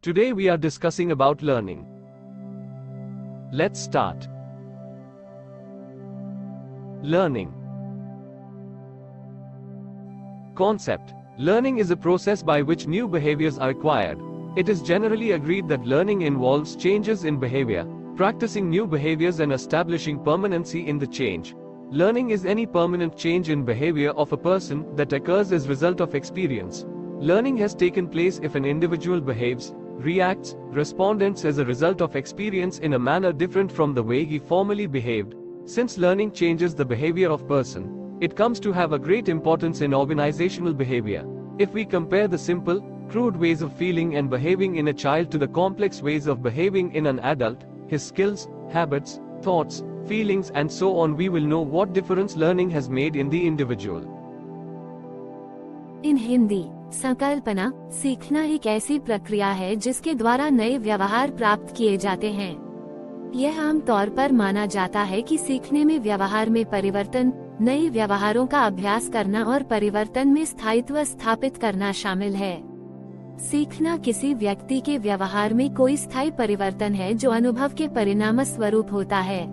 Today we are discussing about learning. Let's start. Learning. Concept. Learning is a process by which new behaviors are acquired. It is generally agreed that learning involves changes in behavior, practicing new behaviors and establishing permanency in the change. Learning is any permanent change in behavior of a person that occurs as result of experience. Learning has taken place if an individual behaves, reacts, responds as a result of experience in a manner different from the way he formerly behaved. Since learning changes the behavior of person, it comes to have a great importance in organizational behavior. If we compare the simple, crude ways of feeling and behaving in a child to the complex ways of behaving in an adult, his skills, habits, thoughts, feelings and so on, we will know what difference learning has made in the individual. In Hindi, संकल्पना, सीखना एक ऐसी प्रक्रिया है जिसके द्वारा नए व्यवहार प्राप्त किए जाते हैं। यह आम तौर पर माना जाता है कि सीखने में व्यवहार में परिवर्तन, नए व्यवहारों का अभ्यास करना और परिवर्तन में स्थायित्व स्थापित करना शामिल है। सीखना किसी व्यक्ति के व्यवहार में कोई स्थायी परिवर्तन है जो अनुभव के परिणाम स्वरूप होता है।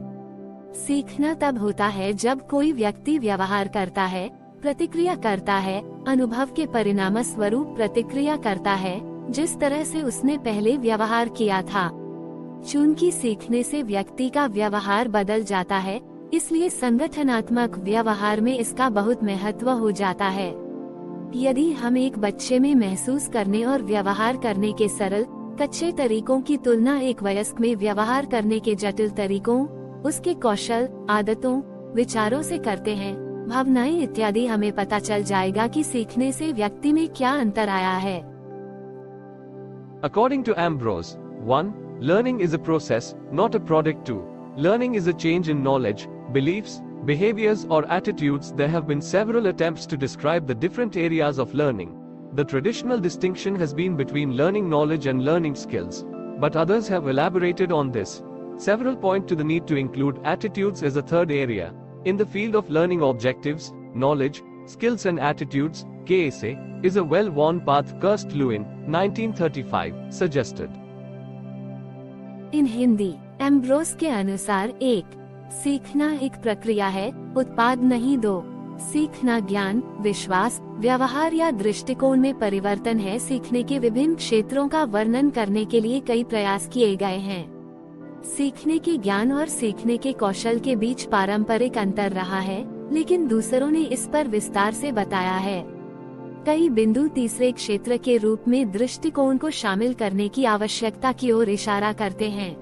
सीखना तब होता है जब कोई व्यक्ति व्यवहार करता है, प्रतिक्रिया करता है, अनुभव के परिणाम स्वरूप प्रतिक्रिया करता है, जिस तरह से उसने पहले व्यवहार किया था। चूंकि सीखने से व्यक्ति का व्यवहार बदल जाता है, इसलिए संगठनात्मक व्यवहार में इसका बहुत महत्व हो जाता है। यदि हम एक बच्चे में महसूस करने और व्यवहार करने के सरल, कच्चे तरीकों की तुलना एक वयस्क में व्यवहार करने के जटिल तरीकों, उसके कौशल, आदतों, विचारों से करते हैं, भावनाएं इत्यादि, हमें पता चल जाएगा कि सीखने से व्यक्ति में क्या अंतर आया है। According to Ambrose, 1. Learning is a process, not a product. 2. Learning is a change in knowledge, beliefs, behaviors or attitudes. There have been several attempts to describe the different areas of learning. The traditional distinction has been between learning knowledge and learning skills, but others have elaborated on this. Several point to the need to include attitudes as a third area. In the field of learning, objectives, knowledge, skills and attitudes, KSA, is a well-worn path. Kirst Lewin, 1935, suggested. In Hindi, Ambrose के अनुसार 1. सीखना एक प्रक्रिया है, उत्पाद नहीं। 2. सीखना ज्ञान, विश्वास, व्यवहार या दृष्टिकोण में परिवर्तन है। सीखने के विभिन्न क्षेत्रों का वर्णन करने के लिए कई प्रयास किए गए हैं। सीखने के ज्ञान और सीखने के कौशल के बीच पारंपरिक अंतर रहा है, लेकिन दूसरों ने इस पर विस्तार से बताया है। कई बिंदु तीसरे क्षेत्र के रूप में दृष्टिकोण को शामिल करने की आवश्यकता की ओर इशारा करते हैं।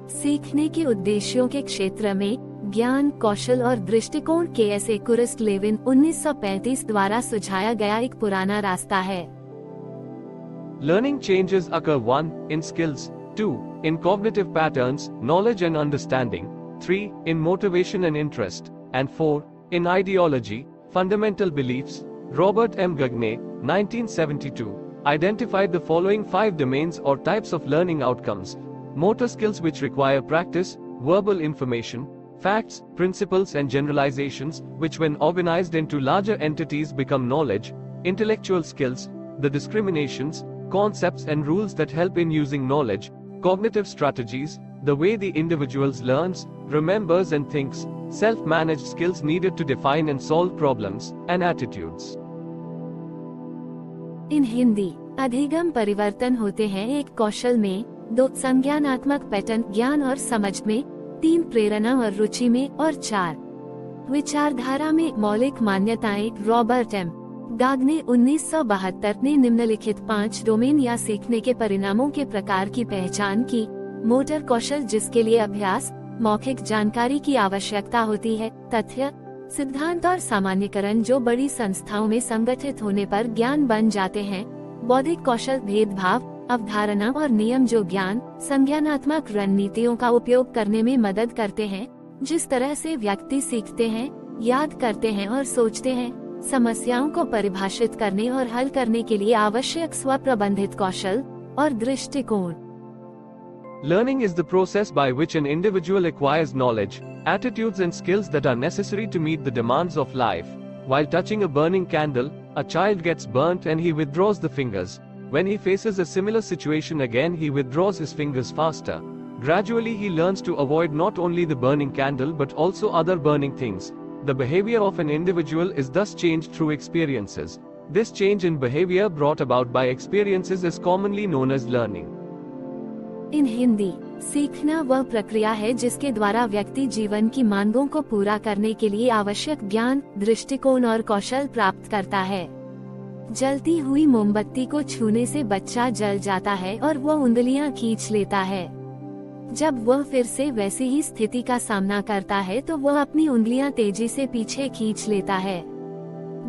सीखने के उद्देश्यों के क्षेत्र में ज्ञान, कौशल और दृष्टिकोण KSA किर्स्ट लेविन 1935 द्वारा सुझाया गया एक पुराना रास्ता है। Learning changes occur 1. In skills, 2. In cognitive patterns, knowledge and understanding, 3. In motivation and interest, and 4. In ideology, fundamental beliefs. Robert M. Gagne, 1972, identified the following 5 domains or types of learning outcomes. Motor skills, which require practice, verbal information, facts, principles and generalizations, which when organized into larger entities become knowledge. Intellectual skills, the discriminations, concepts and rules that help in using knowledge. Cognitive strategies, the way the individuals learns, remembers and thinks. Self-managed skills needed to define and solve problems, and attitudes. In Hindi, अधिगम परिवर्तन होते हैं एक कौशल में, 2. संज्ञानात्मक pattern ज्ञान और समझ में, 3. प्रेरणा और रुचि में और 4. विचारधारा में मौलिक मान्यताएं। Robert M. गाग्ने 1972 ने निम्नलिखित 5 डोमेन या सीखने के परिणामों के प्रकार की पहचान की। मोटर कौशल, जिसके लिए अभ्यास, मौखिक जानकारी की आवश्यकता होती है। तथ्य, सिद्धांत और सामान्यकरण जो बड़ी संस्थाओं में संगठित होने पर ज्ञान बन जाते हैं। बौद्धिक कौशल, भेदभाव, अवधारणा और नियम जो ज्ञान, संज्ञानात्मक रणनीतियों का उपयोग करने में मदद करते हैं। जिस तरह से व्यक्ति सीखते हैं, याद करते हैं और सोचते हैं। समस्याओं को परिभाषित करने और हल करने के लिए आवश्यक स्वप्रबंधित कौशल और दृष्टिकोण। Learning is the process by which an individual acquires knowledge, attitudes and skills that are necessary to meet the demands of life. While touching a burning candle, a child gets burnt and he withdraws the fingers. When he faces a similar situation again, he withdraws his fingers faster. Gradually, he learns to avoid not only the burning candle but also other burning things. The behavior of an individual is thus changed through experiences. This change in behavior brought about by experiences is commonly known as learning. In Hindi, सीखना वह प्रक्रिया है जिसके द्वारा व्यक्ति जीवन की मांगों को पूरा करने के लिए आवश्यक ज्ञान, दृष्टिकोण और कौशल प्राप्त करता है। जलती हुई मोमबत्ती को छूने से बच्चा जल जाता है और वह उंगलियां खींच लेता है। जब वह फिर से वैसी ही स्थिति का सामना करता है तो वह अपनी उंगलियां तेजी से पीछे खींच लेता है।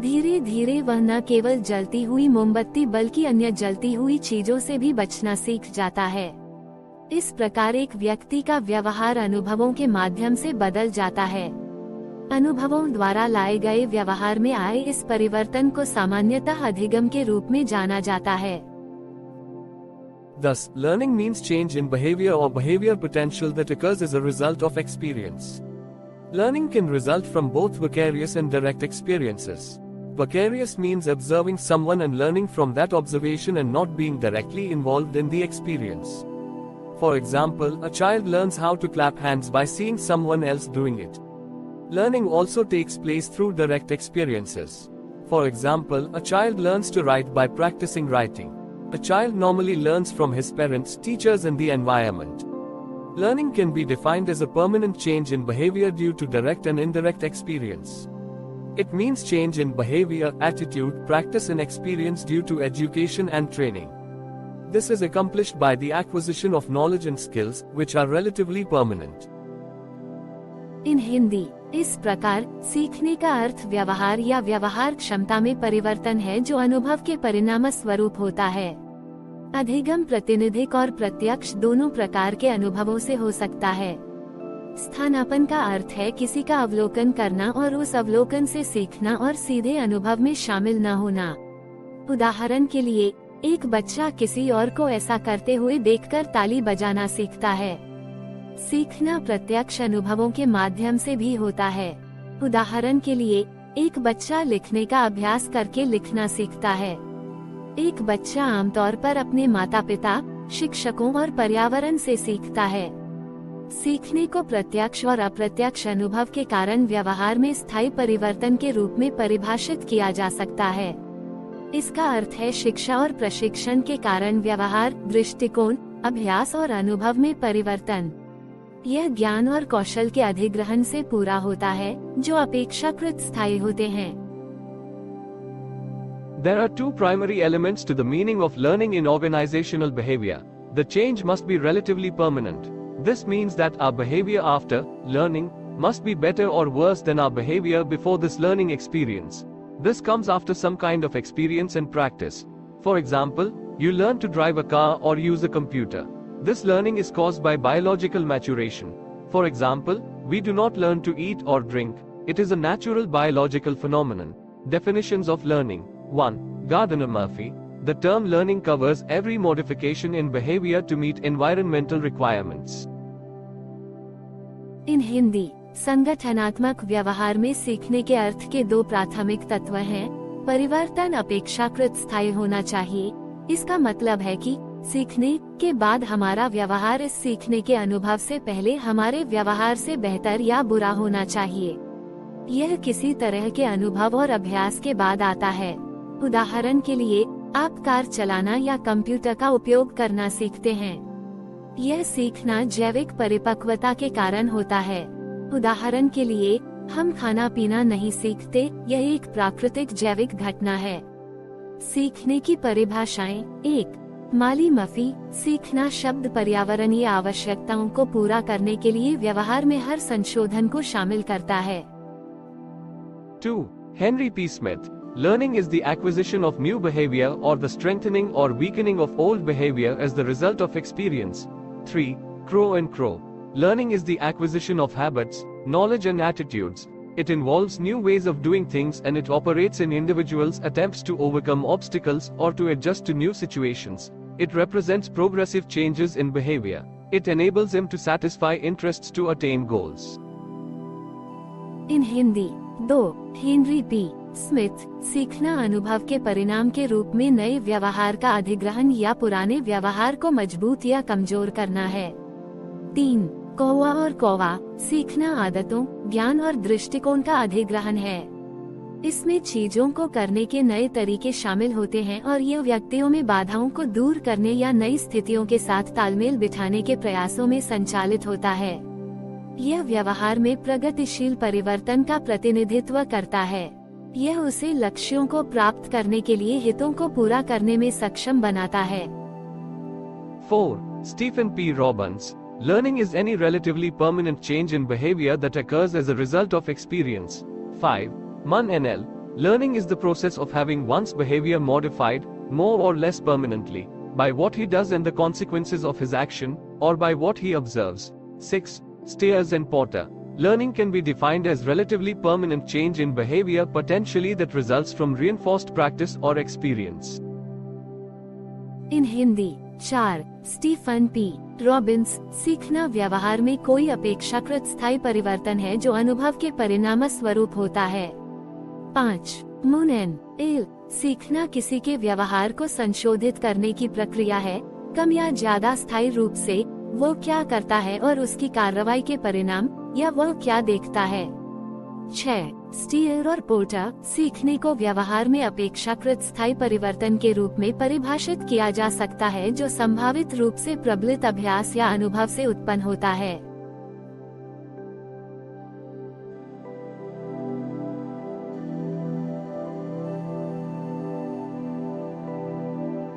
धीरे धीरे वह न केवल जलती हुई मोमबत्ती बल्कि अन्य जलती हुई चीजों से भी बचना सीख जाता है। इस प्रकार एक व्यक्ति का व्यवहार अनुभवों के माध्यम से बदल जाता है। अनुभवों द्वारा लाए गए व्यवहार में आए इस परिवर्तन को सामान्यतः अधिगम के रूप में जाना जाता है। Thus, learning means change in behavior or behavior potential that occurs as a result of experience. Learning can result from both vicarious and direct experiences. Vicarious means observing someone and learning from that observation and not being directly involved in the experience. For example, a child learns how to clap hands by seeing someone else doing it. Learning also takes place through direct experiences. For example, a child learns to write by practicing writing. A child normally learns from his parents, teachers, and the environment. Learning can be defined as a permanent change in behavior due to direct and indirect experience. It means change in behavior, attitude, practice, and experience due to education and training. This is accomplished by the acquisition of knowledge and skills, which are relatively permanent. In Hindi, इस प्रकार सीखने का अर्थ व्यवहार या व्यवहार क्षमता में परिवर्तन है जो अनुभव के परिणाम स्वरूप होता है। अधिगम प्रातिनिधिक और प्रत्यक्ष दोनों प्रकार के अनुभवों से हो सकता है। स्थानापन्न का अर्थ है किसी का अवलोकन करना और उस अवलोकन से सीखना और सीधे अनुभव में शामिल न होना। उदाहरण के लिए, एक बच्चा किसी और को ऐसा करते हुए देखकर ताली बजाना सीखता है। सीखना प्रत्यक्ष अनुभवों के माध्यम से भी होता है। उदाहरण के लिए, एक बच्चा लिखने का अभ्यास करके लिखना सीखता है। एक बच्चा आमतौर पर अपने माता पिता, शिक्षकों और पर्यावरण से सीखता है। सीखने को प्रत्यक्ष और अप्रत्यक्ष अनुभव के कारण व्यवहार में स्थायी परिवर्तन के रूप में परिभाषित किया जा सकता है। इसका अर्थ है शिक्षा और प्रशिक्षण के कारण व्यवहार, दृष्टिकोण, अभ्यास और अनुभव में परिवर्तन। यह ज्ञान और कौशल के अधिग्रहण से पूरा होता है, जो अपेक्षाकृत स्थायी होते हैं। There are two primary elements to the meaning of learning in organizational behavior. The change must be relatively permanent. This means that our behavior after learning must be better or worse than our behavior before this learning experience. This comes after some kind of experience and practice. For example, you learn to drive a car or use a computer. This learning is caused by biological maturation. For example, we do not learn to eat or drink. It is a natural biological phenomenon. Definitions of learning. 1. Gardner Murphy. The term learning covers every modification in behavior to meet environmental requirements. In Hindi, संगठनात्मक व्यवहार में सीखने के अर्थ के दो प्राथमिक तत्व हैं। परिवर्तन अपेक्षाकृत स्थायी होना चाहिए। इसका मतलब है कि सीखने के बाद हमारा व्यवहार इस सीखने के अनुभव से पहले हमारे व्यवहार से बेहतर या बुरा होना चाहिए। यह किसी तरह के अनुभव और अभ्यास के बाद आता है। उदाहरण के लिए, आप कार चलाना या कंप्यूटर का उपयोग करना सीखते हैं। यह सीखना जैविक परिपक्वता के कारण होता है। उदाहरण के लिए, हम खाना पीना नहीं सीखते, यह एक प्राकृतिक जैविक घटना है। सीखने की परिभाषाएं। 1. माली मफी। सीखना शब्द पर्यावरणीय आवश्यकताओं को पूरा करने के लिए व्यवहार में हर संशोधन को शामिल करता है। 2. Henry P. Smith. Learning is the acquisition of new behavior or the strengthening or weakening of old behavior as the result of experience. 3. Crow and Crow. Learning is the acquisition of habits, knowledge and attitudes. It involves new ways of doing things and it operates in individuals' attempts to overcome obstacles or to adjust to new situations. It represents progressive changes in behavior. It enables him to satisfy interests to attain goals. In Hindi, 2. Henry P. Smith, सीखना अनुभव के परिणाम के रूप में नए व्यवहार का अधिग्रहण या पुराने व्यवहार को मजबूत या कमजोर करना है। 3. कोवा और कोवा, सीखना आदतों, ज्ञान और दृष्टिकोण का अधिग्रहण है। इसमें चीजों को करने के नए तरीके शामिल होते हैं और ये व्यक्तियों में बाधाओं को दूर करने या नई स्थितियों के साथ तालमेल बिठाने के प्रयासों में संचालित होता है। यह व्यवहार में प्रगतिशील परिवर्तन का प्रतिनिधित्व करता है। यह उसे लक्ष्यों को प्राप्त करने के लिए हितों को पूरा करने में सक्षम बनाता है। 4. Stephen P. Robbins. Learning is any relatively permanent change in behavior that occurs as a result of experience. 5. Mun NL. Learning is the process of having one's behavior modified, more or less permanently, by what he does and the consequences of his action, or by what he observes. 6. Stayers and Porter. Learning can be defined as relatively permanent change in behavior potentially that results from reinforced practice or experience. In Hindi. 4. Stephen P. Robbins, सीखना व्यवहार में कोई अपेक्षाकृत स्थायी परिवर्तन है जो अनुभव के परिणाम स्वरूप होता है। 5. मुन एन एल. सीखना किसी के व्यवहार को संशोधित करने की प्रक्रिया है, कम या ज्यादा स्थायी रूप से वो क्या करता है और उसकी कार्रवाई के परिणाम, या वह क्या देखता है। 6. स्टीयर और पोर्टर, सीखने को व्यवहार में अपेक्षाकृत स्थायी परिवर्तन के रूप में परिभाषित किया जा सकता है जो संभावित रूप से प्रबलित अभ्यास या अनुभव से उत्पन्न होता है।